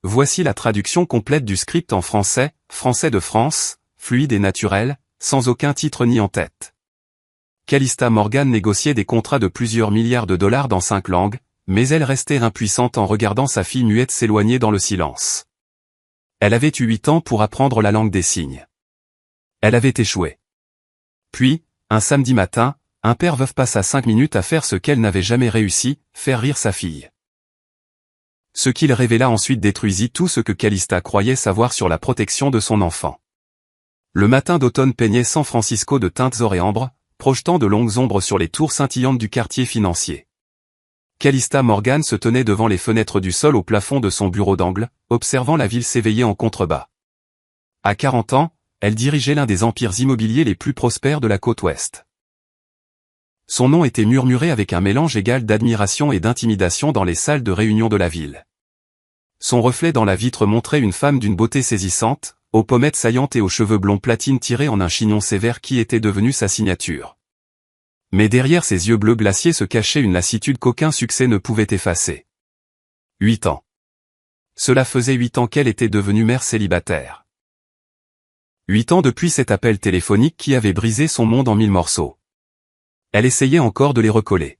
Voici la traduction complète du script en français, français de France, fluide et naturel, sans aucun titre ni en-tête. Calista Morgan négociait des contrats de plusieurs milliards de dollars dans 5 langues, mais elle restait impuissante en regardant sa fille muette s'éloigner dans le silence. Elle avait eu 8 ans pour apprendre la langue des signes. Elle avait échoué. Puis, un samedi matin, un père veuf passa 5 minutes à faire ce qu'elle n'avait jamais réussi, faire rire sa fille. Ce qu'il révéla ensuite détruisit tout ce que Calista croyait savoir sur la protection de son enfant. Le matin d'automne peignait San Francisco de teintes oréambres, projetant de longues ombres sur les tours scintillantes du quartier financier. Calista Morgan se tenait devant les fenêtres du sol au plafond de son bureau d'angle, observant la ville s'éveiller en contrebas. À 40 ans, elle dirigeait l'un des empires immobiliers les plus prospères de la côte ouest. Son nom était murmuré avec un mélange égal d'admiration et d'intimidation dans les salles de réunion de la ville. Son reflet dans la vitre montrait une femme d'une beauté saisissante, aux pommettes saillantes et aux cheveux blonds platine tirés en un chignon sévère qui était devenu sa signature. Mais derrière ses yeux bleus glaciers se cachait une lassitude qu'aucun succès ne pouvait effacer. 8 ans. Cela faisait 8 ans qu'elle était devenue mère célibataire. 8 ans depuis cet appel téléphonique qui avait brisé son monde en 1000 morceaux. Elle essayait encore de les recoller.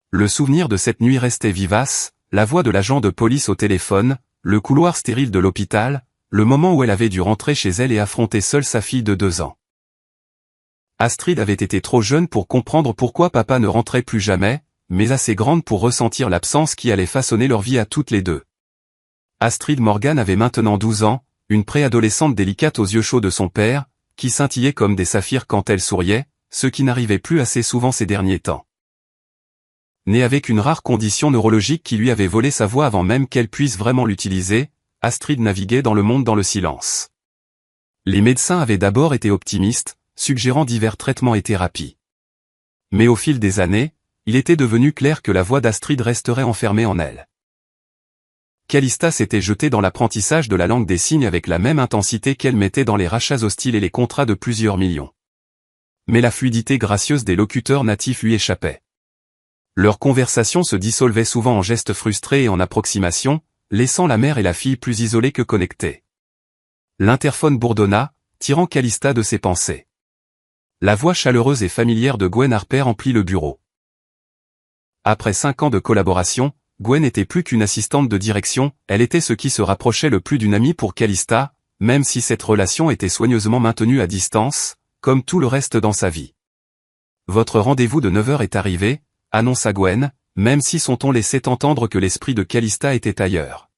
Le souvenir de cette nuit restait vivace, la voix de l'agent de police au téléphone, le couloir stérile de l'hôpital, le moment où elle avait dû rentrer chez elle et affronter seule sa fille de 2 ans. Astrid avait été trop jeune pour comprendre pourquoi papa ne rentrait plus jamais, mais assez grande pour ressentir l'absence qui allait façonner leur vie à toutes les deux. Astrid Morgan avait maintenant 12 ans, une préadolescente délicate aux yeux chauds de son père, qui scintillait comme des saphirs quand elle souriait, ce qui n'arrivait plus assez souvent ces derniers temps. Née avec une rare condition neurologique qui lui avait volé sa voix avant même qu'elle puisse vraiment l'utiliser, Astrid naviguait dans le monde dans le silence. Les médecins avaient d'abord été optimistes, suggérant divers traitements et thérapies. Mais au fil des années, il était devenu clair que la voix d'Astrid resterait enfermée en elle. Calista s'était jetée dans l'apprentissage de la langue des signes avec la même intensité qu'elle mettait dans les rachats hostiles et les contrats de plusieurs millions. Mais la fluidité gracieuse des locuteurs natifs lui échappait. Leurs conversations se dissolvaient souvent en gestes frustrés et en approximations, laissant la mère et la fille plus isolées que connectées. L'interphone bourdonna, tirant Calista de ses pensées. La voix chaleureuse et familière de Gwen Harper emplit le bureau. Après 5 ans de collaboration, Gwen n'était plus qu'une assistante de direction, elle était ce qui se rapprochait le plus d'une amie pour Calista, même si cette relation était soigneusement maintenue à distance, comme tout le reste dans sa vie. Votre rendez-vous de 9h est arrivé, annonça Gwen, même si son ton laissait entendre que l'esprit de Calista était ailleurs.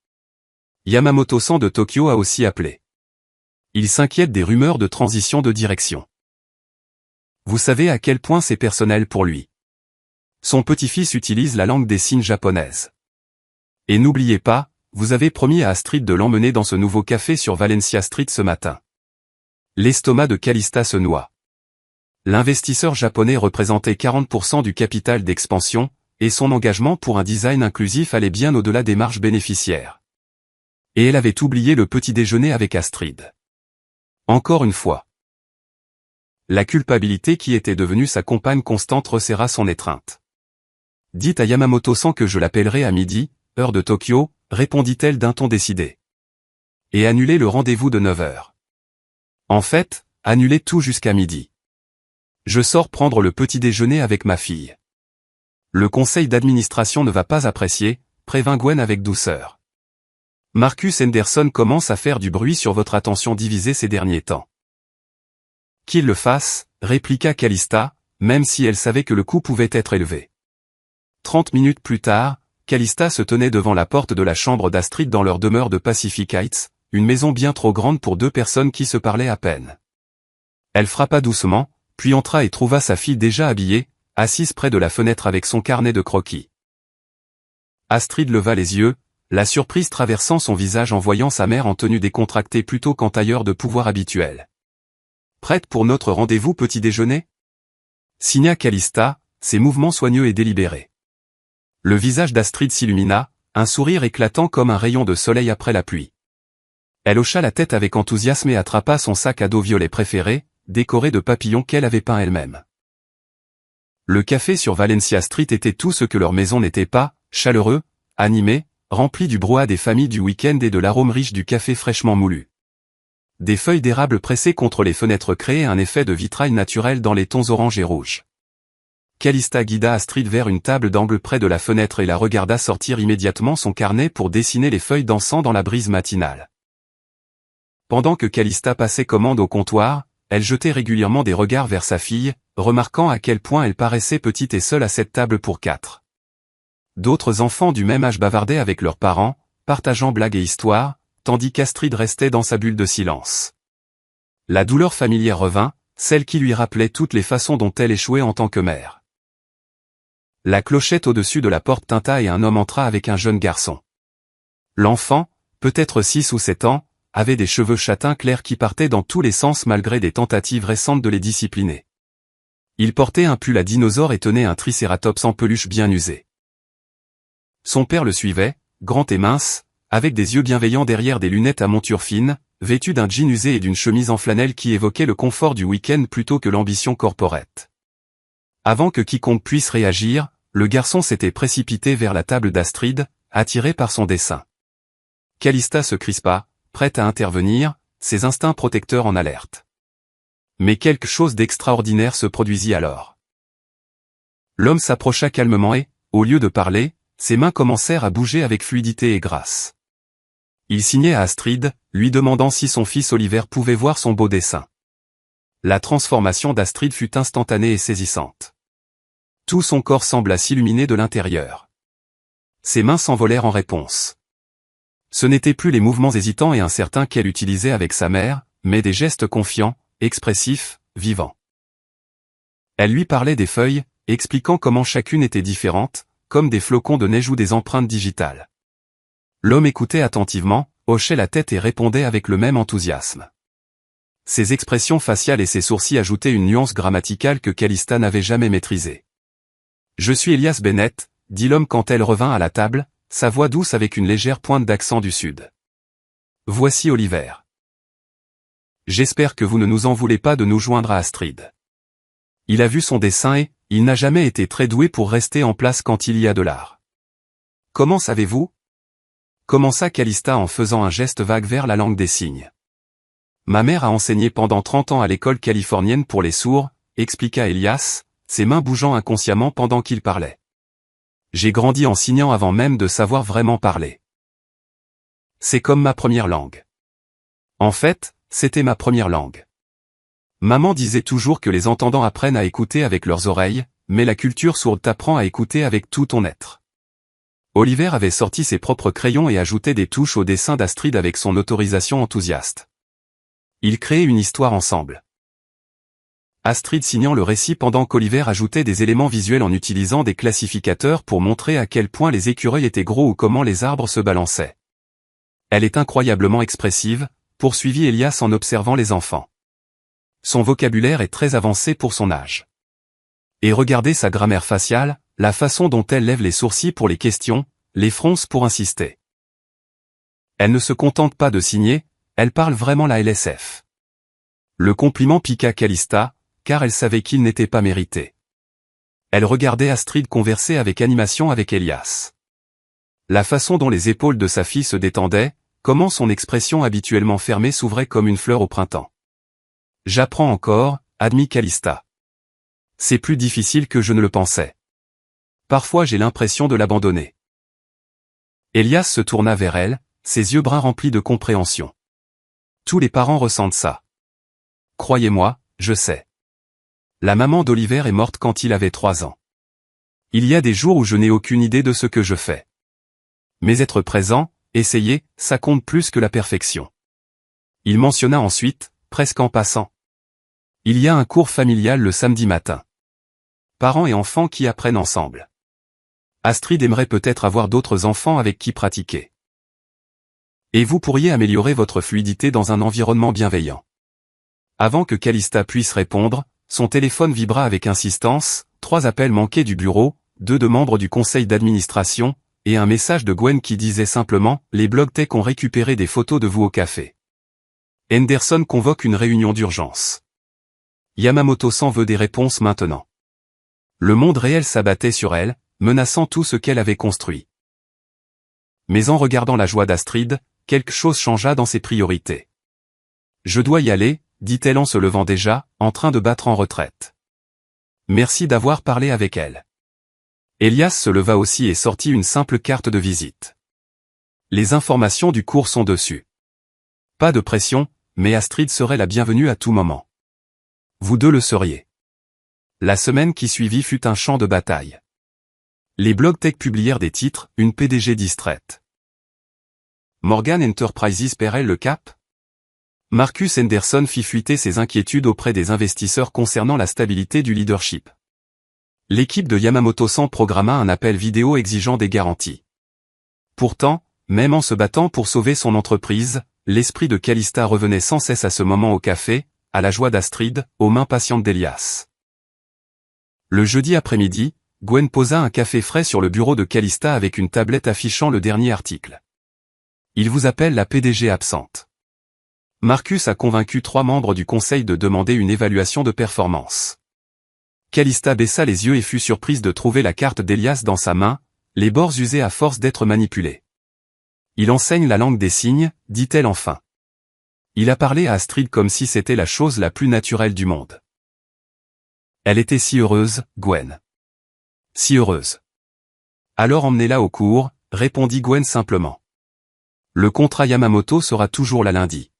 Yamamoto-san de Tokyo a aussi appelé. Il s'inquiète des rumeurs de transition de direction. Vous savez à quel point c'est personnel pour lui. Son petit-fils utilise la langue des signes japonaise. Et n'oubliez pas, vous avez promis à Astrid de l'emmener dans ce nouveau café sur Valencia Street ce matin. L'estomac de Calista se noie. L'investisseur japonais représentait 40% du capital d'expansion, et son engagement pour un design inclusif allait bien au-delà des marges bénéficiaires. Et elle avait oublié le petit déjeuner avec Astrid. Encore une fois. La culpabilité qui était devenue sa compagne constante resserra son étreinte. Dites à Yamamoto-san que je l'appellerai à midi, heure de Tokyo, répondit-elle d'un ton décidé. Et annulez le rendez-vous de 9h. En fait, annulez tout jusqu'à midi. Je sors prendre le petit déjeuner avec ma fille. Le conseil d'administration ne va pas apprécier, prévint Gwen avec douceur. Marcus Henderson commence à faire du bruit sur votre attention divisée ces derniers temps. Qu'il le fasse, répliqua Calista, même si elle savait que le coût pouvait être élevé. 30 minutes plus tard, Calista se tenait devant la porte de la chambre d'Astrid dans leur demeure de Pacific Heights, une maison bien trop grande pour 2 personnes qui se parlaient à peine. Elle frappa doucement, puis entra et trouva sa fille déjà habillée, assise près de la fenêtre avec son carnet de croquis. Astrid leva les yeux, la surprise traversant son visage en voyant sa mère en tenue décontractée plutôt qu'en tailleur de pouvoir habituel. Prête pour notre rendez-vous petit déjeuner? Signa Calista, ses mouvements soigneux et délibérés. Le visage d'Astrid s'illumina, un sourire éclatant comme un rayon de soleil après la pluie. Elle hocha la tête avec enthousiasme et attrapa son sac à dos violet préféré, décoré de papillons qu'elle avait peints elle-même. Le café sur Valencia Street était tout ce que leur maison n'était pas, chaleureux, animé, rempli du brouhaha des familles du week-end et de l'arôme riche du café fraîchement moulu. Des feuilles d'érable pressées contre les fenêtres créaient un effet de vitrail naturel dans les tons orange et rouge. Calista guida Astrid vers une table d'angle près de la fenêtre et la regarda sortir immédiatement son carnet pour dessiner les feuilles dansant dans la brise matinale. Pendant que Calista passait commande au comptoir, elle jetait régulièrement des regards vers sa fille, remarquant à quel point elle paraissait petite et seule à cette table pour 4. D'autres enfants du même âge bavardaient avec leurs parents, partageant blagues et histoires, tandis qu'Astrid restait dans sa bulle de silence. La douleur familière revint, celle qui lui rappelait toutes les façons dont elle échouait en tant que mère. La clochette au-dessus de la porte tinta et un homme entra avec un jeune garçon. L'enfant, peut-être 6 ou 7 ans, avait des cheveux châtains clairs qui partaient dans tous les sens malgré des tentatives récentes de les discipliner. Il portait un pull à dinosaure et tenait un tricératops en peluche bien usé. Son père le suivait, grand et mince, avec des yeux bienveillants derrière des lunettes à monture fine, vêtu d'un jean usé et d'une chemise en flanelle qui évoquait le confort du week-end plutôt que l'ambition corporate. Avant que quiconque puisse réagir, le garçon s'était précipité vers la table d'Astrid, attiré par son dessin. Calista se crispa, prête à intervenir, ses instincts protecteurs en alerte. Mais quelque chose d'extraordinaire se produisit alors. L'homme s'approcha calmement et, au lieu de parler, ses mains commencèrent à bouger avec fluidité et grâce. Il signait à Astrid, lui demandant si son fils Oliver pouvait voir son beau dessin. La transformation d'Astrid fut instantanée et saisissante. Tout son corps sembla s'illuminer de l'intérieur. Ses mains s'envolèrent en réponse. Ce n'étaient plus les mouvements hésitants et incertains qu'elle utilisait avec sa mère, mais des gestes confiants, expressifs, vivants. Elle lui parlait des feuilles, expliquant comment chacune était différente, comme des flocons de neige ou des empreintes digitales. L'homme écoutait attentivement, hochait la tête et répondait avec le même enthousiasme. Ses expressions faciales et ses sourcils ajoutaient une nuance grammaticale que Calista n'avait jamais maîtrisée. « Je suis Elias Bennett », dit l'homme quand elle revint à la table, sa voix douce avec une légère pointe d'accent du Sud. « Voici Oliver. J'espère que vous ne nous en voulez pas de nous joindre à Astrid. Il a vu son dessin et, il n'a jamais été très doué pour rester en place quand il y a de l'art. Comment savez-vous ? Commença Calista en faisant un geste vague vers la langue des signes. Ma mère a enseigné pendant 30 ans à l'école californienne pour les sourds, expliqua Elias, ses mains bougeant inconsciemment pendant qu'il parlait. J'ai grandi en signant avant même de savoir vraiment parler. C'est comme ma première langue. En fait, c'était ma première langue. Maman disait toujours que les entendants apprennent à écouter avec leurs oreilles, mais la culture sourde t'apprend à écouter avec tout ton être. Oliver avait sorti ses propres crayons et ajouté des touches au dessin d'Astrid avec son autorisation enthousiaste. Ils créaient une histoire ensemble. Astrid signant le récit pendant qu'Oliver ajoutait des éléments visuels en utilisant des classificateurs pour montrer à quel point les écureuils étaient gros ou comment les arbres se balançaient. Elle est incroyablement expressive, poursuivit Elias en observant les enfants. Son vocabulaire est très avancé pour son âge. Et regardez sa grammaire faciale, la façon dont elle lève les sourcils pour les questions, les fronce pour insister. Elle ne se contente pas de signer, elle parle vraiment la LSF. Le compliment piqua Calista, car elle savait qu'il n'était pas mérité. Elle regardait Astrid converser avec animation avec Elias. La façon dont les épaules de sa fille se détendaient, comment son expression habituellement fermée s'ouvrait comme une fleur au printemps. J'apprends encore, admit Calista. C'est plus difficile que je ne le pensais. Parfois j'ai l'impression de l'abandonner. Elias se tourna vers elle, ses yeux bruns remplis de compréhension. Tous les parents ressentent ça. Croyez-moi, je sais. La maman d'Oliver est morte quand il avait 3 ans. Il y a des jours où je n'ai aucune idée de ce que je fais. Mais être présent, essayer, ça compte plus que la perfection. Il mentionna ensuite, presque en passant. Il y a un cours familial le samedi matin. Parents et enfants qui apprennent ensemble. Astrid aimerait peut-être avoir d'autres enfants avec qui pratiquer. Et vous pourriez améliorer votre fluidité dans un environnement bienveillant. Avant que Calista puisse répondre, son téléphone vibra avec insistance, 3 appels manqués du bureau, 2 de membres du conseil d'administration, et un message de Gwen qui disait simplement « Les blog tech ont récupéré des photos de vous au café. Henderson convoque une réunion d'urgence. Yamamoto-san veut des réponses maintenant. » Le monde réel s'abattait sur elle, menaçant tout ce qu'elle avait construit. Mais en regardant la joie d'Astrid, quelque chose changea dans ses priorités. « Je dois y aller », dit-elle en se levant déjà, en train de battre en retraite. « Merci d'avoir parlé avec elle. » Elias se leva aussi et sortit une simple carte de visite. Les informations du cours sont dessus. Pas de pression, mais Astrid serait la bienvenue à tout moment. Vous deux le seriez. La semaine qui suivit fut un champ de bataille. Les blogs tech publièrent des titres, une PDG distraite. Morgan Enterprises perd-elle le cap? Marcus Henderson fit fuiter ses inquiétudes auprès des investisseurs concernant la stabilité du leadership. L'équipe de Yamamoto-san programma un appel vidéo exigeant des garanties. Pourtant, même en se battant pour sauver son entreprise, l'esprit de Calista revenait sans cesse à ce moment au café, à la joie d'Astrid, aux mains patientes d'Elias. Le jeudi après-midi, Gwen posa un café frais sur le bureau de Calista avec une tablette affichant le dernier article. Il vous appelle la PDG absente. Marcus a convaincu 3 membres du conseil de demander une évaluation de performance. Calista baissa les yeux et fut surprise de trouver la carte d'Elias dans sa main, les bords usés à force d'être manipulés. Il enseigne la langue des signes, dit-elle enfin. Il a parlé à Astrid comme si c'était la chose la plus naturelle du monde. Elle était si heureuse, Gwen. Si heureuse. Alors emmenez-la au cours, répondit Gwen simplement. Le contrat Yamamoto sera toujours là lundi.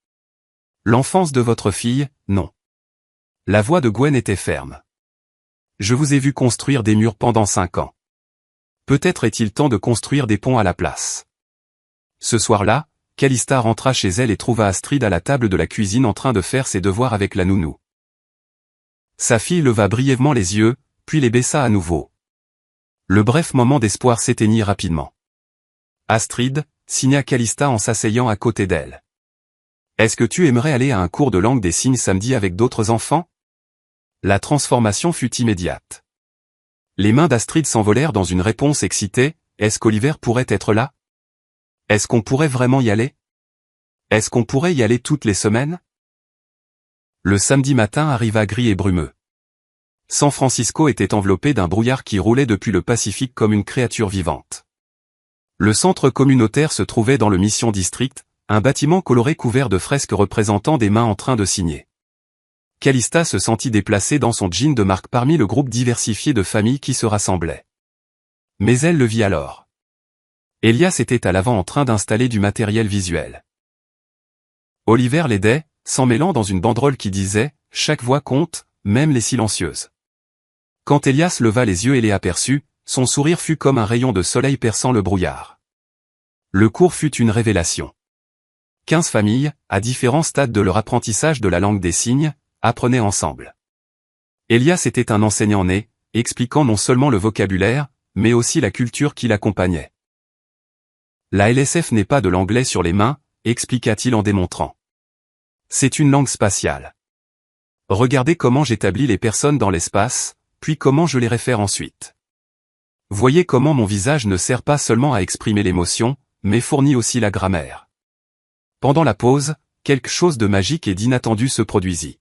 L'enfance de votre fille, non. La voix de Gwen était ferme. Je vous ai vu construire des murs pendant 5 ans. Peut-être est-il temps de construire des ponts à la place. Ce soir-là, Calista rentra chez elle et trouva Astrid à la table de la cuisine en train de faire ses devoirs avec la nounou. Sa fille leva brièvement les yeux, puis les baissa à nouveau. Le bref moment d'espoir s'éteignit rapidement. Astrid, signa Calista en s'asseyant à côté d'elle. Est-ce que tu aimerais aller à un cours de langue des signes samedi avec d'autres enfants? La transformation fut immédiate. Les mains d'Astrid s'envolèrent dans une réponse excitée, est-ce qu'Oliver pourrait être là? Est-ce qu'on pourrait vraiment y aller? Est-ce qu'on pourrait y aller toutes les semaines? Le samedi matin arriva gris et brumeux. San Francisco était enveloppé d'un brouillard qui roulait depuis le Pacifique comme une créature vivante. Le centre communautaire se trouvait dans le Mission District, un bâtiment coloré couvert de fresques représentant des mains en train de signer. Calista se sentit déplacée dans son jean de marque parmi le groupe diversifié de familles qui se rassemblaient. Mais elle le vit alors. Elias était à l'avant en train d'installer du matériel visuel. Oliver l'aidait, s'en mêlant dans une banderole qui disait « Chaque voix compte, même les silencieuses ». Quand Elias leva les yeux et les aperçut, son sourire fut comme un rayon de soleil perçant le brouillard. Le cours fut une révélation. 15 familles, à différents stades de leur apprentissage de la langue des signes, apprenaient ensemble. Elias était un enseignant né, expliquant non seulement le vocabulaire, mais aussi la culture qui l'accompagnait. La LSF n'est pas de l'anglais sur les mains, expliqua-t-il en démontrant. C'est une langue spatiale. Regardez comment j'établis les personnes dans l'espace, puis comment je les réfère ensuite. Voyez comment mon visage ne sert pas seulement à exprimer l'émotion, mais fournit aussi la grammaire. Pendant la pause, quelque chose de magique et d'inattendu se produisit.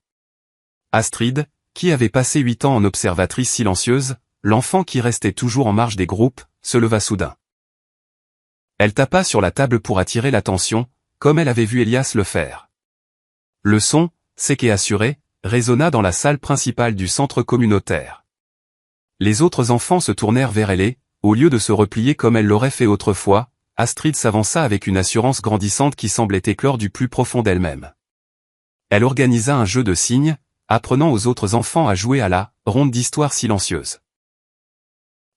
Astrid, qui avait passé 8 ans en observatrice silencieuse, l'enfant qui restait toujours en marge des groupes, se leva soudain. Elle tapa sur la table pour attirer l'attention, comme elle avait vu Elias le faire. Le son, sec et assuré, résonna dans la salle principale du centre communautaire. Les autres enfants se tournèrent vers elle et, au lieu de se replier comme elle l'aurait fait autrefois, Astrid s'avança avec une assurance grandissante qui semblait éclore du plus profond d'elle-même. Elle organisa un jeu de signes, apprenant aux autres enfants à jouer à la ronde d'histoire silencieuse.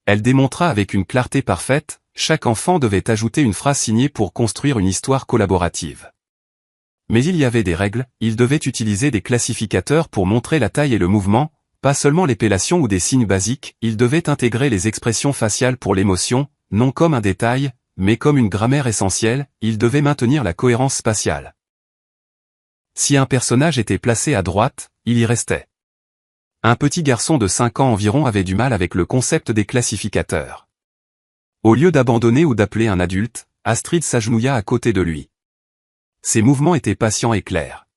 Elle démontra avec une clarté parfaite, chaque enfant devait ajouter une phrase signée pour construire une histoire collaborative. Mais il y avait des règles, il devait utiliser des classificateurs pour montrer la taille et le mouvement, pas seulement l'épellation ou des signes basiques, il devait intégrer les expressions faciales pour l'émotion, non comme un détail, mais comme une grammaire essentielle, il devait maintenir la cohérence spatiale. Si un personnage était placé à droite, il y restait. Un petit garçon de 5 ans environ avait du mal avec le concept des classificateurs. Au lieu d'abandonner ou d'appeler un adulte, Astrid s'agenouilla à côté de lui. Ses mouvements étaient patients et clairs.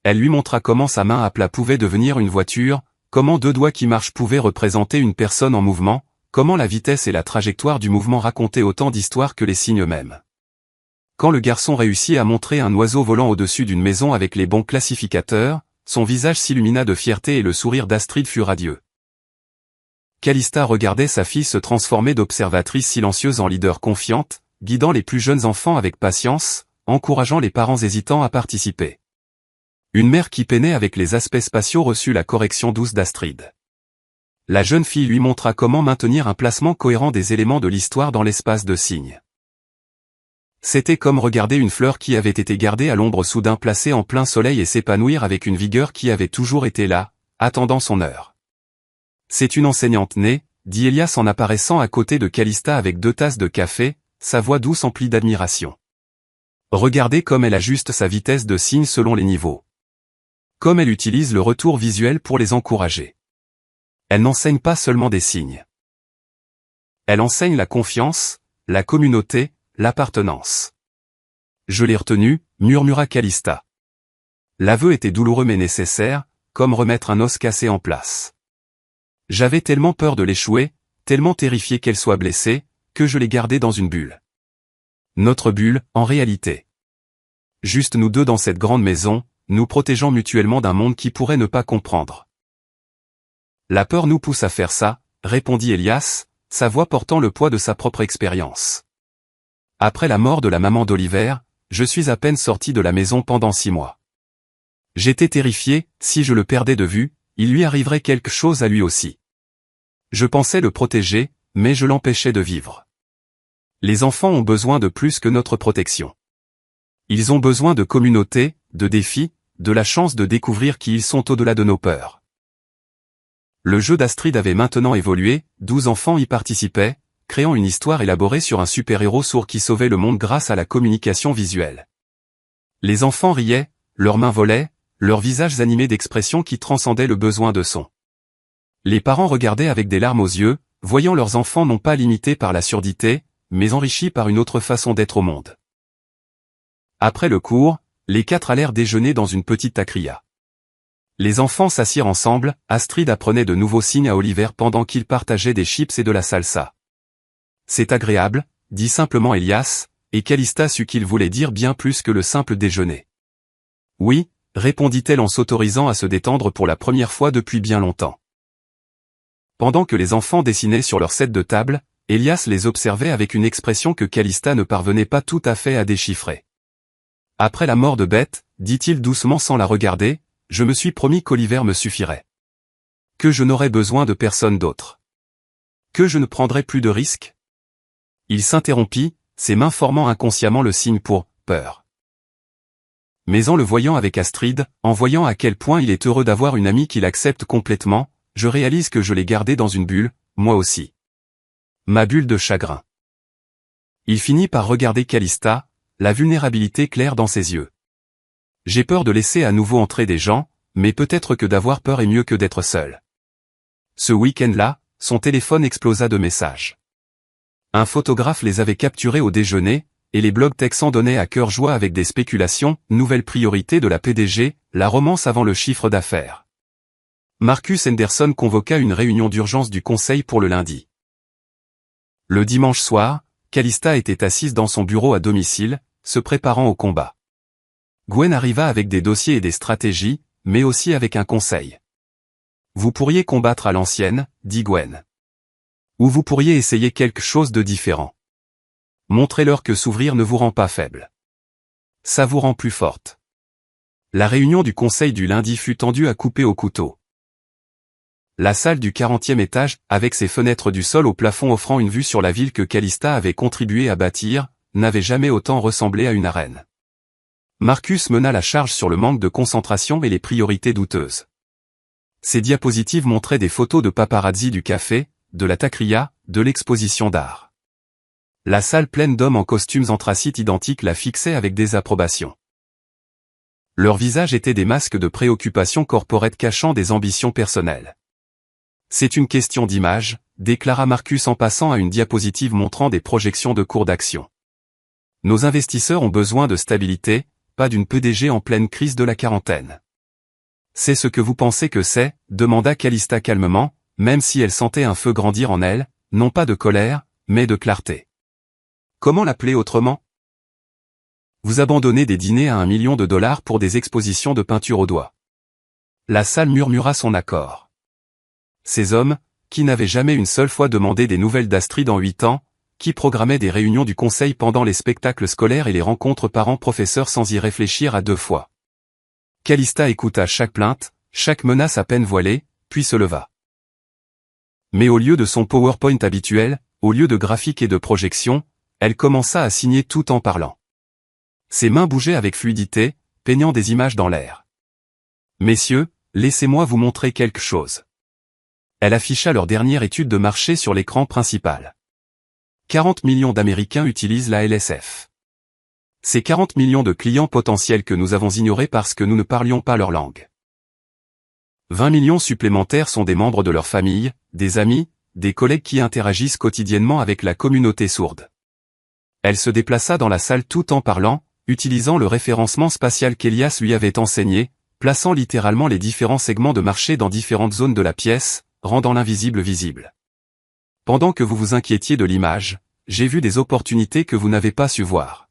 Elle lui montra comment sa main à plat pouvait devenir une voiture, comment 2 doigts qui marchent pouvaient représenter une personne en mouvement, comment la vitesse et la trajectoire du mouvement racontaient autant d'histoires que les signes eux-mêmes. Quand le garçon réussit à montrer un oiseau volant au-dessus d'une maison avec les bons classificateurs, son visage s'illumina de fierté et le sourire d'Astrid fut radieux. Calista regardait sa fille se transformer d'observatrice silencieuse en leader confiante, guidant les plus jeunes enfants avec patience, encourageant les parents hésitants à participer. Une mère qui peinait avec les aspects spatiaux reçut la correction douce d'Astrid. La jeune fille lui montra comment maintenir un placement cohérent des éléments de l'histoire dans l'espace de signes. C'était comme regarder une fleur qui avait été gardée à l'ombre soudain placée en plein soleil et s'épanouir avec une vigueur qui avait toujours été là, attendant son heure. C'est une enseignante née, dit Elias en apparaissant à côté de Calista avec 2 tasses de café, sa voix douce emplie d'admiration. Regardez comme elle ajuste sa vitesse de signes selon les niveaux. Comme elle utilise le retour visuel pour les encourager. Elle n'enseigne pas seulement des signes. Elle enseigne la confiance, la communauté, l'appartenance. Je l'ai retenu, murmura Calista. L'aveu était douloureux mais nécessaire, comme remettre un os cassé en place. J'avais tellement peur de l'échouer, tellement terrifié qu'elle soit blessée, que je l'ai gardée dans une bulle. Notre bulle, en réalité. Juste nous deux dans cette grande maison, nous protégeant mutuellement d'un monde qui pourrait ne pas comprendre. La peur nous pousse à faire ça, répondit Elias, sa voix portant le poids de sa propre expérience. Après la mort de la maman d'Oliver, je suis à peine sorti de la maison pendant 6 mois. J'étais terrifié, si je le perdais de vue, il lui arriverait quelque chose à lui aussi. Je pensais le protéger, mais je l'empêchais de vivre. Les enfants ont besoin de plus que notre protection. Ils ont besoin de communauté, de défis, de la chance de découvrir qui ils sont au-delà de nos peurs. Le jeu d'Astrid avait maintenant évolué, 12 enfants y participaient, créant une histoire élaborée sur un super-héros sourd qui sauvait le monde grâce à la communication visuelle. Les enfants riaient, leurs mains volaient, leurs visages animés d'expressions qui transcendaient le besoin de son. Les parents regardaient avec des larmes aux yeux, voyant leurs enfants non pas limités par la surdité, mais enrichis par une autre façon d'être au monde. Après le cours, les 4 allèrent déjeuner dans une petite taqueria. Les enfants s'assirent ensemble, Astrid apprenait de nouveaux signes à Oliver pendant qu'ils partageaient des chips et de la salsa. C'est agréable, dit simplement Elias, et Calista sut qu'il voulait dire bien plus que le simple déjeuner. Oui, répondit-elle en s'autorisant à se détendre pour la première fois depuis bien longtemps. Pendant que les enfants dessinaient sur leur set de table, Elias les observait avec une expression que Calista ne parvenait pas tout à fait à déchiffrer. Après la mort de Beth, dit-il doucement sans la regarder, je me suis promis qu'Oliver me suffirait. Que je n'aurais besoin de personne d'autre. Que je ne prendrais plus de risques. Il s'interrompit, ses mains formant inconsciemment le signe pour « peur ». Mais en le voyant avec Astrid, en voyant à quel point il est heureux d'avoir une amie qui l'accepte complètement, je réalise que je l'ai gardé dans une bulle, moi aussi. Ma bulle de chagrin. Il finit par regarder Calista, la vulnérabilité claire dans ses yeux. J'ai peur de laisser à nouveau entrer des gens, mais peut-être que d'avoir peur est mieux que d'être seul. Ce week-end-là, son téléphone explosa de messages. Un photographe les avait capturés au déjeuner, et les blogs texans donnaient à cœur joie avec des spéculations, nouvelle priorité de la PDG, la romance avant le chiffre d'affaires. Marcus Henderson convoqua une réunion d'urgence du conseil pour le lundi. Le dimanche soir, Calista était assise dans son bureau à domicile, se préparant au combat. Gwen arriva avec des dossiers et des stratégies, mais aussi avec un conseil. Vous pourriez combattre à l'ancienne, dit Gwen. Ou vous pourriez essayer quelque chose de différent. Montrez-leur que s'ouvrir ne vous rend pas faible. Ça vous rend plus forte. La réunion du conseil du lundi fut tendue à couper au couteau. La salle du 40e étage, avec ses fenêtres du sol au plafond offrant une vue sur la ville que Calista avait contribué à bâtir, n'avait jamais autant ressemblé à une arène. Marcus mena la charge sur le manque de concentration et les priorités douteuses. Ces diapositives montraient des photos de paparazzi du café, de la taqueria, de l'exposition d'art. La salle pleine d'hommes en costumes anthracites identiques la fixait avec désapprobation. Leurs visages étaient des masques de préoccupation corporate cachant des ambitions personnelles. C'est une question d'image, déclara Marcus en passant à une diapositive montrant des projections de cours d'action. Nos investisseurs ont besoin de stabilité, pas d'une PDG en pleine crise de la quarantaine. C'est ce que vous pensez que c'est, demanda Calista calmement, même si elle sentait un feu grandir en elle, non pas de colère, mais de clarté. Comment l'appeler autrement? Vous abandonnez des dîners à $1 million pour des expositions de peinture au doigt. La salle murmura son accord. Ces hommes, qui n'avaient jamais une seule fois demandé des nouvelles d'Astrid en 8 ans, qui programmaient des réunions du conseil pendant les spectacles scolaires et les rencontres parents-professeurs sans y réfléchir à 2 fois. Calista écouta chaque plainte, chaque menace à peine voilée, puis se leva. Mais au lieu de son PowerPoint habituel, au lieu de graphiques et de projections, elle commença à signer tout en parlant. Ses mains bougeaient avec fluidité, peignant des images dans l'air. « Messieurs, laissez-moi vous montrer quelque chose. » Elle afficha leur dernière étude de marché sur l'écran principal. 40 millions d'Américains utilisent la LSF. C'est 40 millions de clients potentiels que nous avons ignorés parce que nous ne parlions pas leur langue. 20 millions supplémentaires sont des membres de leur famille, des amis, des collègues qui interagissent quotidiennement avec la communauté sourde. Elle se déplaça dans la salle tout en parlant, utilisant le référencement spatial qu'Elias lui avait enseigné, plaçant littéralement les différents segments de marché dans différentes zones de la pièce, rendant l'invisible visible. Pendant que vous vous inquiétiez de l'image, j'ai vu des opportunités que vous n'avez pas su voir.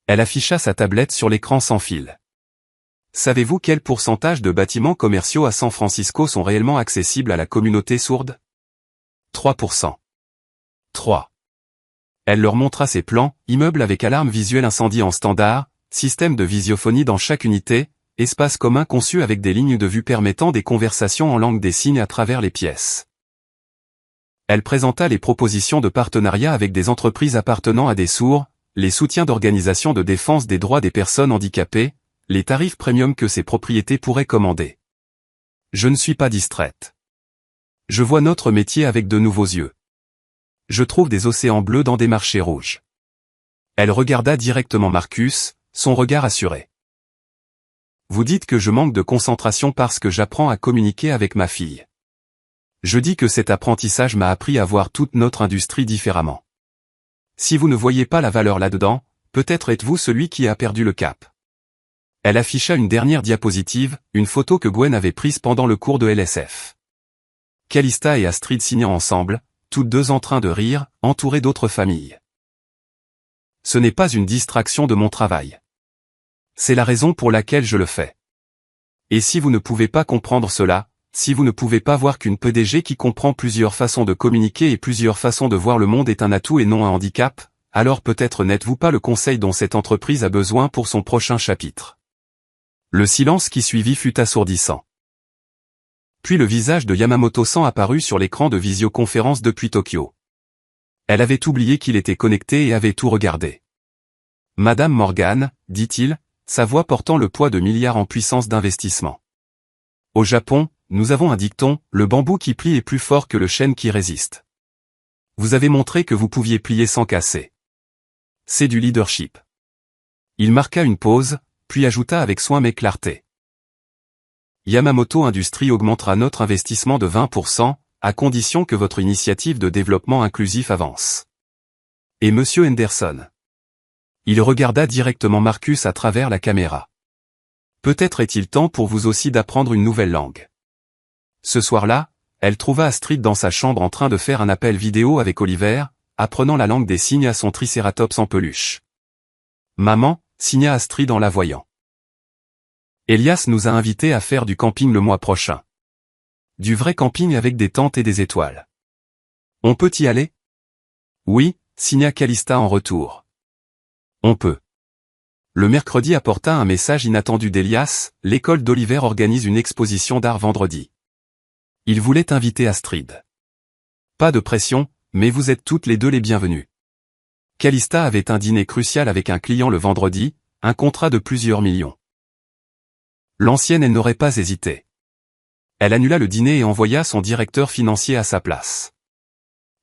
Elle afficha sa tablette sur l'écran sans fil. Savez-vous quel pourcentage de bâtiments commerciaux à San Francisco sont réellement accessibles à la communauté sourde? 3%. 3. Elle leur montra ses plans, immeubles avec alarme visuelle incendie en standard, système de visiophonie dans chaque unité, espace commun conçu avec des lignes de vue permettant des conversations en langue des signes à travers les pièces. Elle présenta les propositions de partenariat avec des entreprises appartenant à des sourds, les soutiens d'organisations de défense des droits des personnes handicapées, les tarifs premium que ces propriétés pourraient commander. Je ne suis pas distraite. Je vois notre métier avec de nouveaux yeux. Je trouve des océans bleus dans des marchés rouges. Elle regarda directement Marcus, son regard assuré. Vous dites que je manque de concentration parce que j'apprends à communiquer avec ma fille. Je dis que cet apprentissage m'a appris à voir toute notre industrie différemment. Si vous ne voyez pas la valeur là-dedans, peut-être êtes-vous celui qui a perdu le cap. Elle afficha une dernière diapositive, une photo que Gwen avait prise pendant le cours de LSF. Calista et Astrid signant ensemble, toutes deux en train de rire, entourées d'autres familles. Ce n'est pas une distraction de mon travail. C'est la raison pour laquelle je le fais. Et si vous ne pouvez pas comprendre cela, si vous ne pouvez pas voir qu'une PDG qui comprend plusieurs façons de communiquer et plusieurs façons de voir le monde est un atout et non un handicap, alors peut-être n'êtes-vous pas le conseil dont cette entreprise a besoin pour son prochain chapitre. Le silence qui suivit fut assourdissant. Puis le visage de Yamamoto-san apparut sur l'écran de visioconférence depuis Tokyo. Elle avait oublié qu'il était connecté et avait tout regardé. « Madame Morgan, dit-il, sa voix portant le poids de milliards en puissance d'investissement. Au Japon, nous avons un dicton, le bambou qui plie est plus fort que le chêne qui résiste. Vous avez montré que vous pouviez plier sans casser. C'est du leadership. » Il marqua une pause, puis ajouta avec soin mais clarté. Yamamoto Industries augmentera notre investissement de 20%, à condition que votre initiative de développement inclusif avance. Et Monsieur Henderson. Il regarda directement Marcus à travers la caméra. Peut-être est-il temps pour vous aussi d'apprendre une nouvelle langue. Ce soir-là, elle trouva Astrid dans sa chambre en train de faire un appel vidéo avec Oliver, apprenant la langue des signes à son tricératops en peluche. « Maman », signa Astrid en la voyant. « Elias nous a invités à faire du camping le mois prochain. Du vrai camping avec des tentes et des étoiles. On peut y aller ? » « Oui », signa Calista en retour. « On peut. » Le mercredi apporta un message inattendu d'Elias, l'école d'Oliver organise une exposition d'art vendredi. Il voulait inviter Astrid. Pas de pression, mais vous êtes toutes les deux les bienvenues. Calista avait un dîner crucial avec un client le vendredi, un contrat de plusieurs millions. L'ancienne elle n'aurait pas hésité. Elle annula le dîner et envoya son directeur financier à sa place.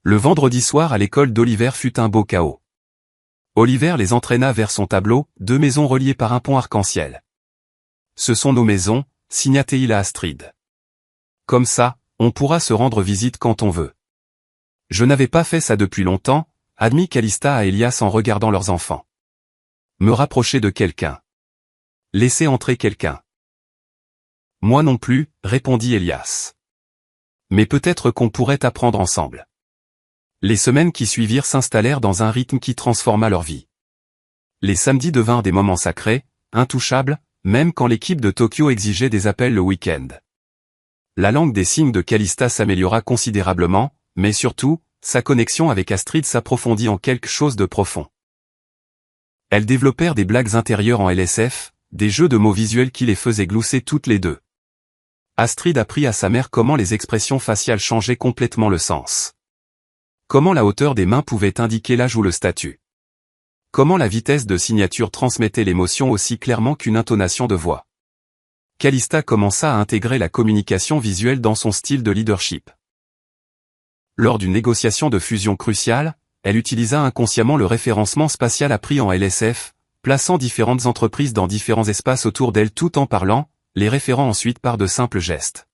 Le vendredi soir à l'école d'Oliver fut un beau chaos. Oliver les entraîna vers son tableau, 2 maisons reliées par un pont arc-en-ciel. Ce sont nos maisons, signa-t-il à Astrid. Comme ça, on pourra se rendre visite quand on veut. Je n'avais pas fait ça depuis longtemps, admit Calista à Elias en regardant leurs enfants. Me rapprocher de quelqu'un. Laisser entrer quelqu'un. Moi non plus, répondit Elias. Mais peut-être qu'on pourrait apprendre ensemble. Les semaines qui suivirent s'installèrent dans un rythme qui transforma leur vie. Les samedis devinrent des moments sacrés, intouchables, même quand l'équipe de Tokyo exigeait des appels le week-end. La langue des signes de Calista s'améliora considérablement, mais surtout, sa connexion avec Astrid s'approfondit en quelque chose de profond. Elles développèrent des blagues intérieures en LSF, des jeux de mots visuels qui les faisaient glousser toutes les deux. Astrid apprit à sa mère comment les expressions faciales changeaient complètement le sens. Comment la hauteur des mains pouvait indiquer l'âge ou le statut. Comment la vitesse de signature transmettait l'émotion aussi clairement qu'une intonation de voix. Calista commença à intégrer la communication visuelle dans son style de leadership. Lors d'une négociation de fusion cruciale, elle utilisa inconsciemment le référencement spatial appris en LSF, plaçant différentes entreprises dans différents espaces autour d'elle tout en parlant, les référant ensuite par de simples gestes.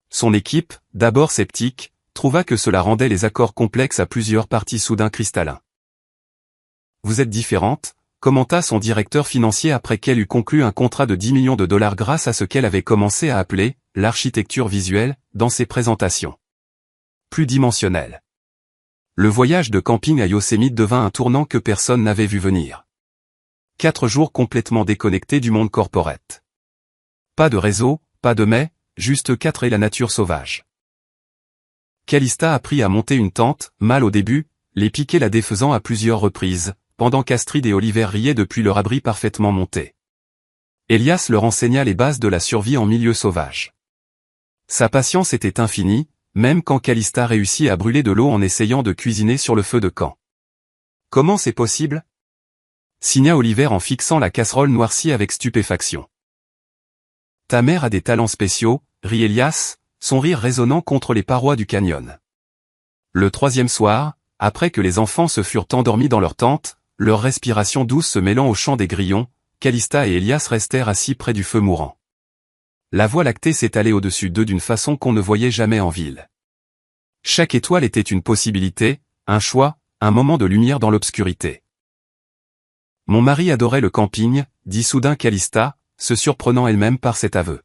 Son équipe, d'abord sceptique, trouva que cela rendait les accords complexes à plusieurs parties soudain cristallins. « Vous êtes différente », commenta son directeur financier après qu'elle eut conclu un contrat de 10 millions de dollars grâce à ce qu'elle avait commencé à appeler « l'architecture visuelle » dans ses présentations. Plus dimensionnel. Le voyage de camping à Yosemite devint un tournant que personne n'avait vu venir. 4 jours complètement déconnectés du monde corporate. Pas de réseau, pas de mais, juste 4 et la nature sauvage. Calista apprit à monter une tente, mal au début, les piquets la défaisant à plusieurs reprises, pendant qu'Astrid et Oliver riaient depuis leur abri parfaitement monté. Elias leur enseigna les bases de la survie en milieu sauvage. Sa patience était infinie, même quand Calista réussit à brûler de l'eau en essayant de cuisiner sur le feu de camp. « Comment c'est possible ?» signa Oliver en fixant la casserole noircie avec stupéfaction. « Ta mère a des talents spéciaux, » rit Elias, son rire résonnant contre les parois du canyon. Le 3e soir, après que les enfants se furent endormis dans leur tente, leur respiration douce se mêlant au chant des grillons, Calista et Elias restèrent assis près du feu mourant. La Voie lactée s'étalait au-dessus d'eux d'une façon qu'on ne voyait jamais en ville. Chaque étoile était une possibilité, un choix, un moment de lumière dans l'obscurité. « Mon mari adorait le camping », dit soudain Calista, se surprenant elle-même par cet aveu.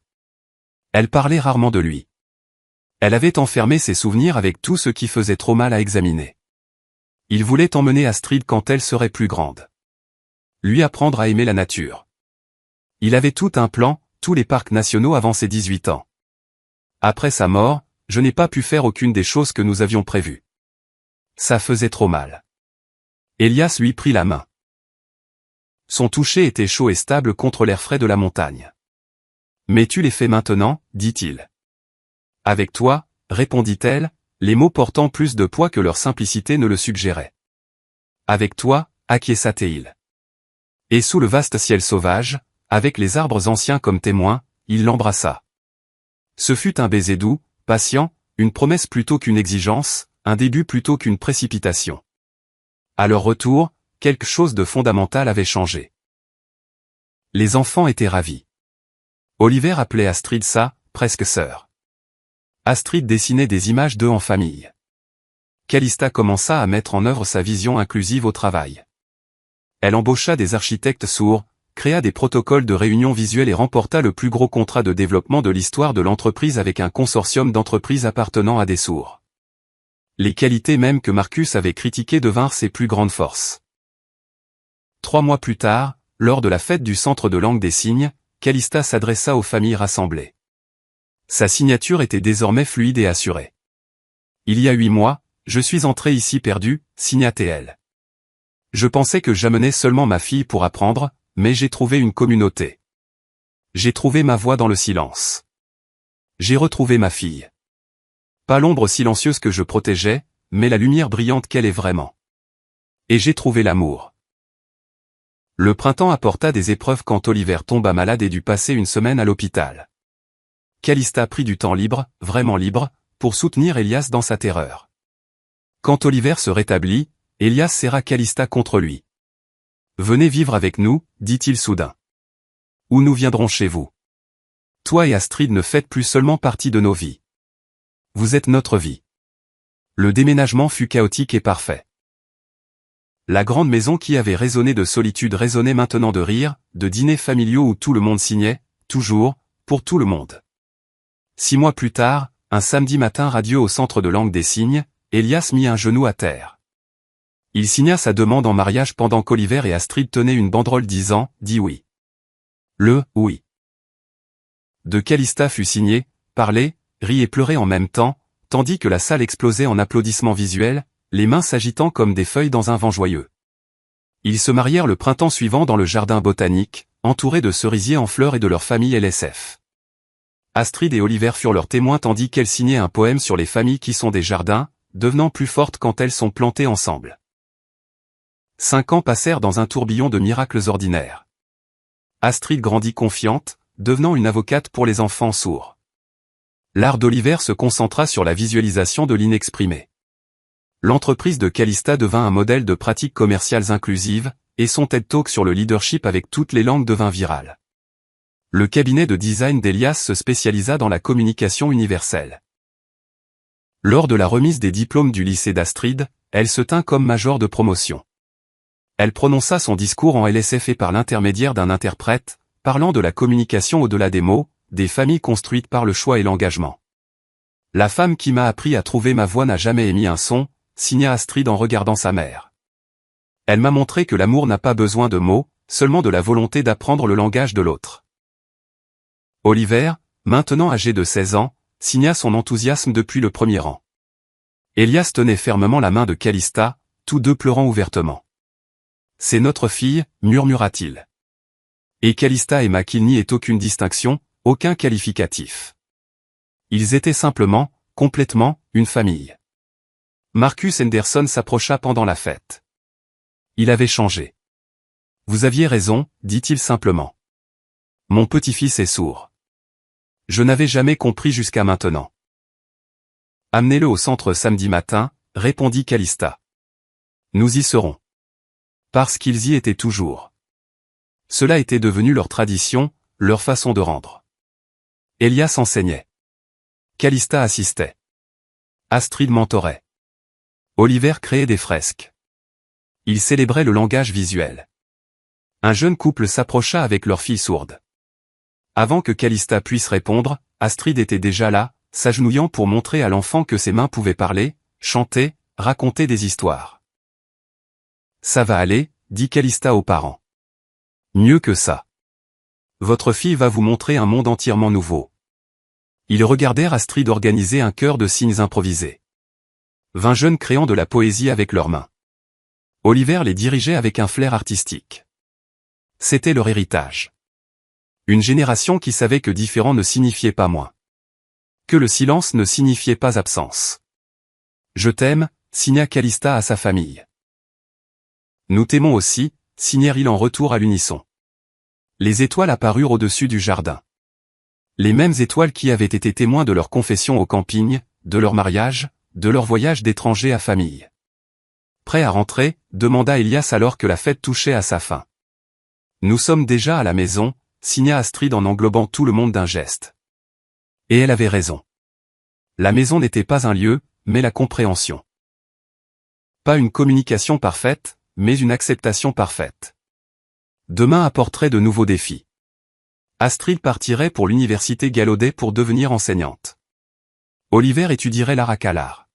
Elle parlait rarement de lui. Elle avait enfermé ses souvenirs avec tout ce qui faisait trop mal à examiner. Il voulait emmener Astrid quand elle serait plus grande. Lui apprendre à aimer la nature. Il avait tout un plan, tous les parcs nationaux avant ses 18 ans. Après sa mort, je n'ai pas pu faire aucune des choses que nous avions prévues. Ça faisait trop mal. Elias lui prit la main. Son toucher était chaud et stable contre l'air frais de la montagne. Mais tu les fais maintenant, dit-il. Avec toi, répondit-elle, les mots portant plus de poids que leur simplicité ne le suggérait. Avec toi, acquiesça-t-il. Et sous le vaste ciel sauvage, avec les arbres anciens comme témoins, il l'embrassa. Ce fut un baiser doux, patient, une promesse plutôt qu'une exigence, un début plutôt qu'une précipitation. À leur retour, quelque chose de fondamental avait changé. Les enfants étaient ravis. Oliver appelait Astrid sa, presque sœur. Astrid dessinait des images d'eux en famille. Calista commença à mettre en œuvre sa vision inclusive au travail. Elle embaucha des architectes sourds, créa des protocoles de réunion visuelle et remporta le plus gros contrat de développement de l'histoire de l'entreprise avec un consortium d'entreprises appartenant à des sourds. Les qualités même que Marcus avait critiquées devinrent ses plus grandes forces. 3 mois plus tard, lors de la fête du Centre de langue des signes, Calista s'adressa aux familles rassemblées. Sa signature était désormais fluide et assurée. « Il y a 8 mois, je suis entrée ici perdue, signa-t-elle. Je pensais que j'amenais seulement ma fille pour apprendre, mais j'ai trouvé une communauté. J'ai trouvé ma voix dans le silence. J'ai retrouvé ma fille. Pas l'ombre silencieuse que je protégeais, mais la lumière brillante qu'elle est vraiment. Et j'ai trouvé l'amour. » Le printemps apporta des épreuves quand Oliver tomba malade et dut passer une semaine à l'hôpital. Calista prit du temps libre, vraiment libre, pour soutenir Elias dans sa terreur. Quand Oliver se rétablit, Elias serra Calista contre lui. « Venez vivre avec nous, dit-il soudain. Ou nous viendrons chez vous. Toi et Astrid ne faites plus seulement partie de nos vies. Vous êtes notre vie. » Le déménagement fut chaotique et parfait. La grande maison qui avait résonné de solitude résonnait maintenant de rire, de dîners familiaux où tout le monde signait, toujours, pour tout le monde. 6 mois plus tard, un samedi matin radieux au Centre de langue des signes, Elias mit un genou à terre. Il signa sa demande en mariage pendant qu'Oliver et Astrid tenaient une banderole disant « Dis oui ». Le « oui » de Calista fut signé, parlé, rit et pleurait en même temps, tandis que la salle explosait en applaudissements visuels, les mains s'agitant comme des feuilles dans un vent joyeux. Ils se marièrent le printemps suivant dans le jardin botanique, entourés de cerisiers en fleurs et de leur famille LSF. Astrid et Oliver furent leurs témoins tandis qu'elle signait un poème sur les familles qui sont des jardins, devenant plus fortes quand elles sont plantées ensemble. 5 ans passèrent dans un tourbillon de miracles ordinaires. Astrid grandit confiante, devenant une avocate pour les enfants sourds. L'art d'Oliver se concentra sur la visualisation de l'inexprimé. L'entreprise de Calista devint un modèle de pratiques commerciales inclusives, et son TED Talk sur le leadership avec toutes les langues devint viral. Le cabinet de design d'Elias se spécialisa dans la communication universelle. Lors de la remise des diplômes du lycée d'Astrid, elle se tint comme major de promotion. Elle prononça son discours en LSF et par l'intermédiaire d'un interprète, parlant de la communication au-delà des mots, des familles construites par le choix et l'engagement. La femme qui m'a appris à trouver ma voix n'a jamais émis un son, signa Astrid en regardant sa mère. Elle m'a montré que l'amour n'a pas besoin de mots, seulement de la volonté d'apprendre le langage de l'autre. Oliver, maintenant âgé de 16 ans, signa son enthousiasme depuis le premier rang. Elias tenait fermement la main de Calista, tous deux pleurant ouvertement. « C'est notre fille », murmura-t-il. Et Calista aima qu'il n'y ait aucune distinction, aucun qualificatif. Ils étaient simplement, complètement, une famille. Marcus Henderson s'approcha pendant la fête. Il avait changé. « Vous aviez raison », dit-il simplement. « Mon petit-fils est sourd. Je n'avais jamais compris jusqu'à maintenant. » « Amenez-le au centre samedi matin, » répondit Calista. « Nous y serons. » Parce qu'ils y étaient toujours. Cela était devenu leur tradition, leur façon de rendre. Elias enseignait. Calista assistait. Astrid mentorait. Oliver créait des fresques. Ils célébraient le langage visuel. Un jeune couple s'approcha avec leur fille sourde. Avant que Calista puisse répondre, Astrid était déjà là, s'agenouillant pour montrer à l'enfant que ses mains pouvaient parler, chanter, raconter des histoires. « Ça va aller », dit Calista aux parents. « Mieux que ça. Votre fille va vous montrer un monde entièrement nouveau. » Ils regardèrent Astrid organiser un chœur de signes improvisés. 20 jeunes créant de la poésie avec leurs mains. Oliver les dirigeait avec un flair artistique. C'était leur héritage. Une génération qui savait que différent ne signifiait pas moins. Que le silence ne signifiait pas absence. « Je t'aime », signa Calista à sa famille. « Nous t'aimons aussi », signèrent-ils en retour à l'unisson. Les étoiles apparurent au-dessus du jardin. Les mêmes étoiles qui avaient été témoins de leur confession au camping, de leur mariage, de leur voyage d'étranger à famille. Prêt à rentrer, demanda Elias alors que la fête touchait à sa fin. Nous sommes déjà à la maison, signa Astrid en englobant tout le monde d'un geste. Et elle avait raison. La maison n'était pas un lieu, mais la compréhension. Pas une communication parfaite, mais une acceptation parfaite. Demain apporterait de nouveaux défis. Astrid partirait pour l'université Gallaudet pour devenir enseignante. Oliver étudierait l'art à Callard.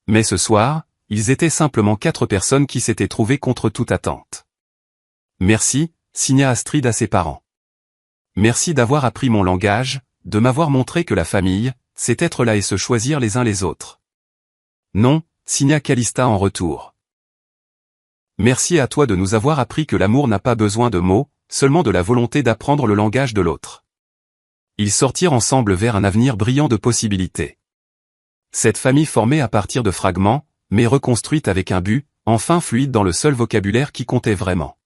Mais ce soir, ils étaient simplement 4 personnes qui s'étaient trouvées contre toute attente. Merci, signa Astrid à ses parents. Merci d'avoir appris mon langage, de m'avoir montré que la famille, c'est être là et se choisir les uns les autres. Non, signa Calista en retour. Merci à toi de nous avoir appris que l'amour n'a pas besoin de mots, seulement de la volonté d'apprendre le langage de l'autre. Ils sortirent ensemble vers un avenir brillant de possibilités. Cette famille formée à partir de fragments, mais reconstruite avec un but, enfin fluide dans le seul vocabulaire qui comptait vraiment.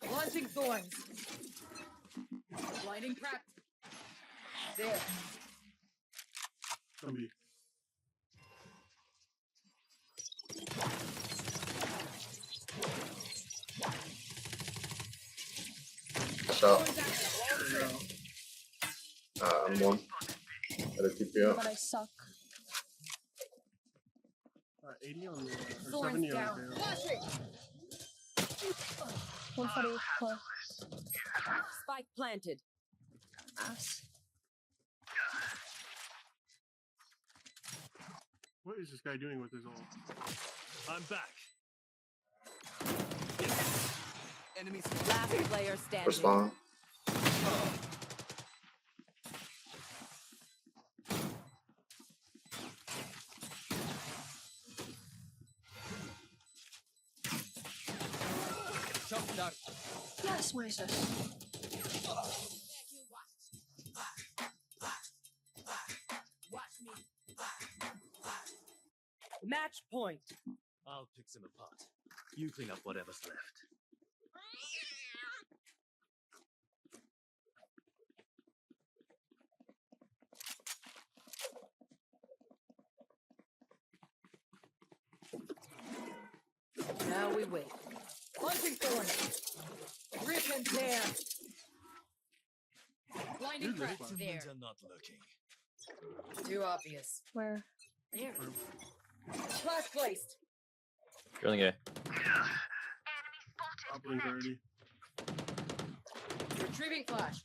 Launching thorns. Blinding crack. There. Zombie. Shot. I'm one. Gotta keep you up. But I suck. 80 on the, or Thorns 70 on down. the. Flashing. 140 plus. Spike planted. Ass. What is this guy doing with his ult? I'm back. Enemies. Last player standing. Respawn. Shot down. Yes, Moises. Match point. I'll pick them apart. You clean up whatever's left. Now we wait. Hunting thorns. Rip and tear. Blinding Dude, this crack. one. There. Humans are not looking. Too obvious. Where? There. Flash placed. Drilling A. Blink already. Retrieving flash.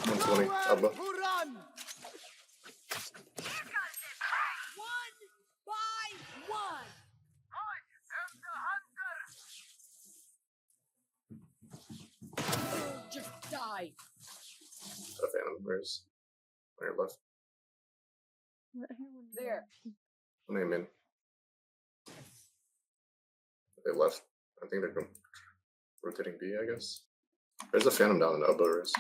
One 20. Abba. Who run? One by one. Just die. A Phantom. Where's on your left? There. One name in. They left. I think they're going rotating B, I guess. There's a Phantom down in the elbow race.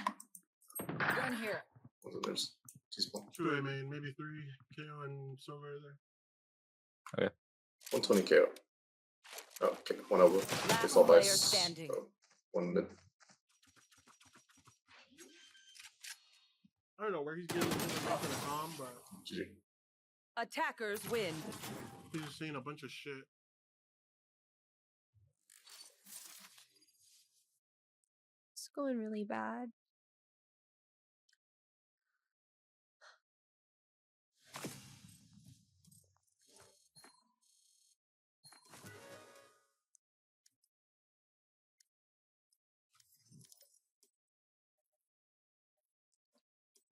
Gun here. There's T-spawn. 2 A main, maybe 3 KO and Silver there. 120 KO. Oh, okay. One elbow. Last It's all player dice. standing. Oh, one mid. I don't know where he's getting this off in the calm, but GG. Attackers win. he's just seeing a bunch of shit. It's going really bad.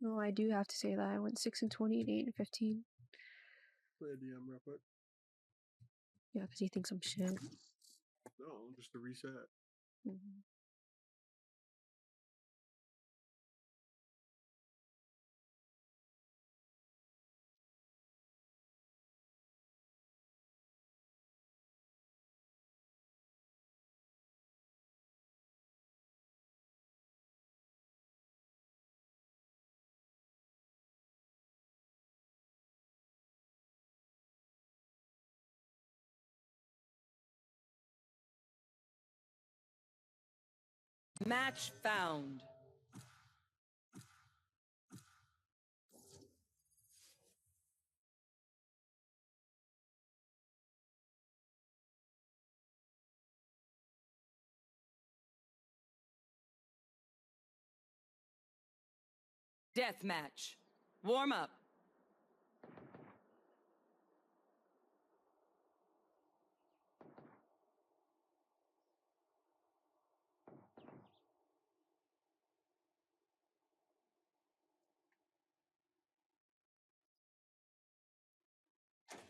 No, I do have to say that I went 6 and 20 and 8 and 15. Play a DM real quick. Yeah, because he thinks I'm shit. No, just to reset. Mhm. Match found. Death match. Warm up.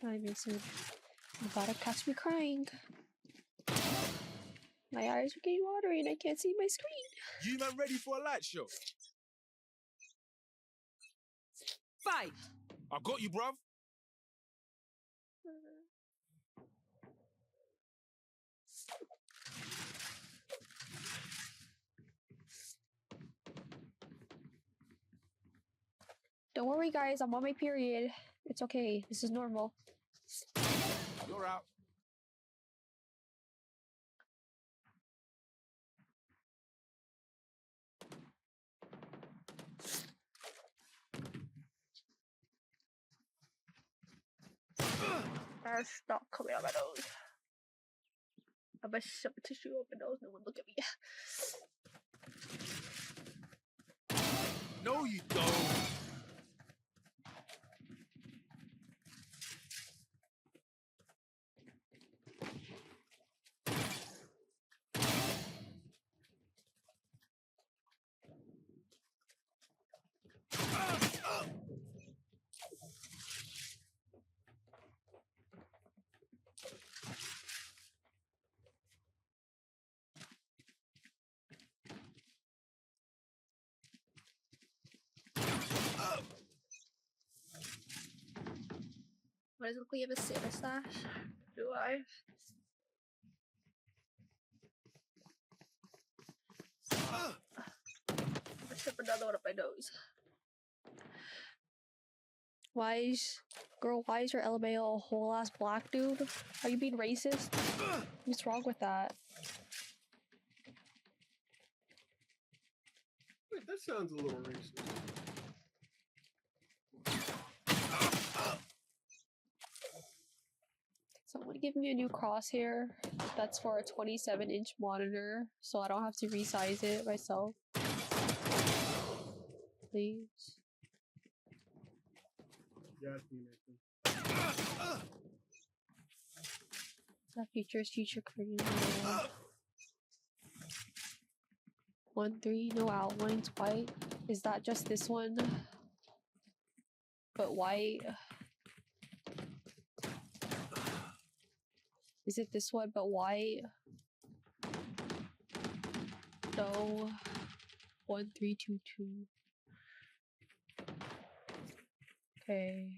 I even said, you gotta catch me crying. My eyes are getting watery and I can't see my screen. You man ready for a light show? Fight. I got you, bruv. Don't worry, guys. I'm on my period. It's okay. This is normal. You're out. Stop coming out my nose. I better shove a tissue up my nose. No one look at me. No, you don't. Why does it look like you have a Santa stash? Do I? I slip another one up my nose. Why is your LMAO a whole ass black dude? Are you being racist? What's wrong with that? Wait, that sounds a little racist. Someone give me a new crosshair that's for a 27-inch monitor so I don't have to resize it myself. Please. Yeah, it's me, Nathan. That features future Korean. 1-3, no outlines, white. Is that just this one? But white. Is it this one but white? No. 1322. Okay.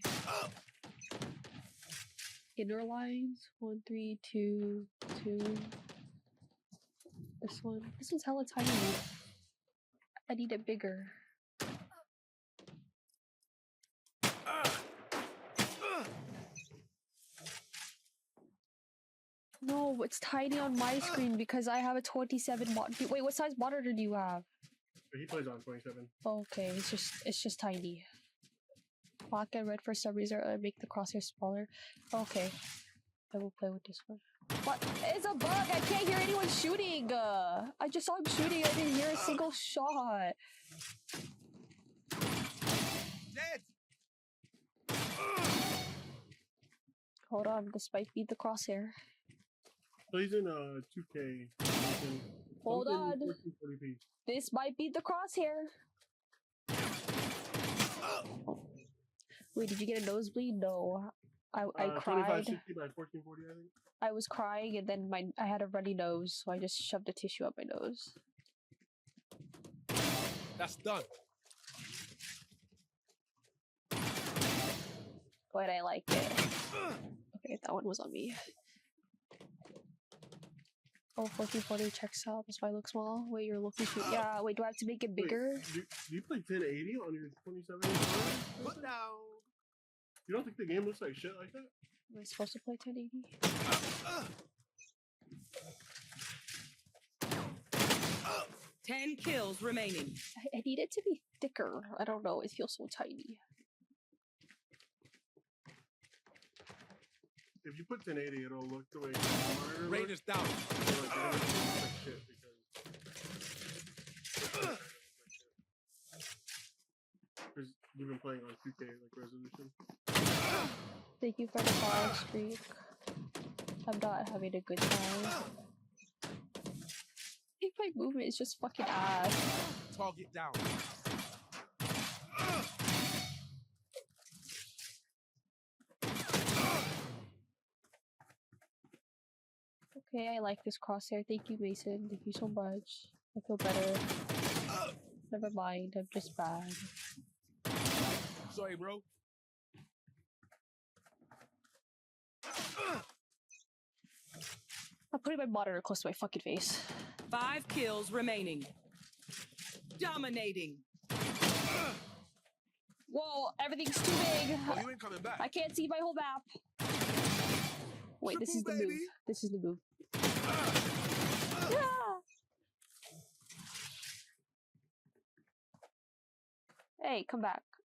Inner lines. 1322. This one. This one's hella tiny. I need it bigger. No, it's tiny on my screen because I have a 27 monitor. Wait, what size monitor do you have? He plays on 27. Okay, it's just tiny. Black and red for some reason make the crosshair smaller. Okay, I will play with this one. What? It's a bug. I can't hear anyone shooting. I just saw him shooting. I didn't hear a single shot. Dead. Hold on, this might be the crosshair. So he's in 2K. Hold on. 1440p. This might be the crosshair. Wait, did you get a nosebleed? No. I cried. 2560 by 1440, I think. I was crying and then I had a runny nose, so I just shoved a tissue up my nose. That's done. But I liked it. Okay, that one was on me. Oh, 1440 checks out. That's why I look small. Wait, you're looking for. Yeah, wait, do I have to make it bigger? Wait, do you play 1080 on your 27 Put down. You don't think the game looks like shit like that? Am I supposed to play 1080? 10 kills remaining. I need it to be thicker. I don't know. It feels so tiny. If you put 1080, it'll look the way the monitor Rain looks. is down. It'll look like shit because you've been playing on 2K like resolution. Thank you for the follow streak. I'm not having a good time. I think my movement is just fucking ass. Target down. Okay, I like this crosshair. Thank you, Mason. Thank you so much. I feel better. Never mind, I'm just bad. Sorry, bro. I'm putting my monitor close to my fucking face. 5 kills remaining. Dominating. Whoa, everything's too big. Oh, you ain't coming back. I can't see my whole map. Wait, this is the Triple move. baby. This is the move. Yeah. Hey, come back.